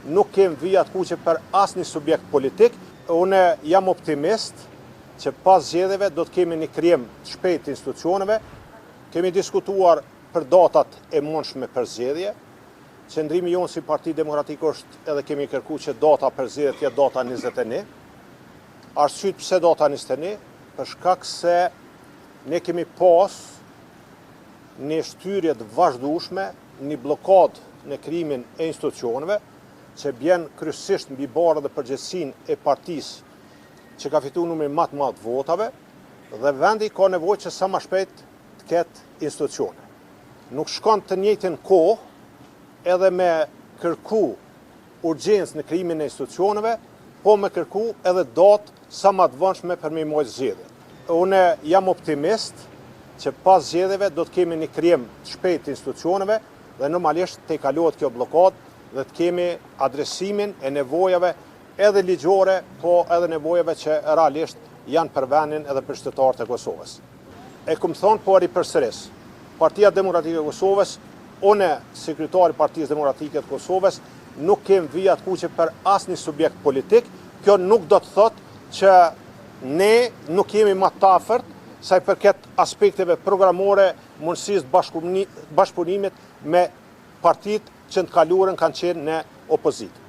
nuk kem vijat kuqe për asnjë subjekt politik. Unë jam optimist që pas zgjedhjeve do të kemi një krijim të shpejtë të institucioneve. Kemi diskutuar për datat e mundshme për zgjedhje. Qëndrimi jonë si Parti Demokratike është edhe kemi kërkuar që data për zgjedhje të jetë data 21. Arsyet pse data 21? Për shkak se ne kemi pas një shtyrje të vazhdueshme, një blokadë në krijimin e institucioneve, që bjen kryesisht mbi barë dhe përgjegjësinë e partisë që ka fituar numrin më të madh të votave, dhe vendi ka nevojë që sa më shpejt të ketë institucione. Nuk shkon të njëjtën kohë edhe me kërku urgjencë në krijimin e institucioneve, po me kërku edhe datë sa më të vonshme për me mojtë zgjedhjet. Unë jam optimist që pas zgjedhjeve do të kemi një krijim të shpejtë të institucioneve dhe normalisht të kalohet kjo blokadë dhe të kemi adresimin e nevojave edhe ligjore, po edhe nevojave që realisht janë për vendin edhe për qytetarët e Kosovës. E këmë thonë, po ripërsëris, Partia Demokratike e Kosovës, unë sekretari Partisë Demokratike të Kosovës, nuk kem vijat kuqe për asnjë subjekt politik. Kjo nuk do të thotë që ne nuk jemi më të afërt sa i përket aspekteve programore, mundësisë bashkëpunimit me partitë që në të kaluarën kanë qenë në opozitë.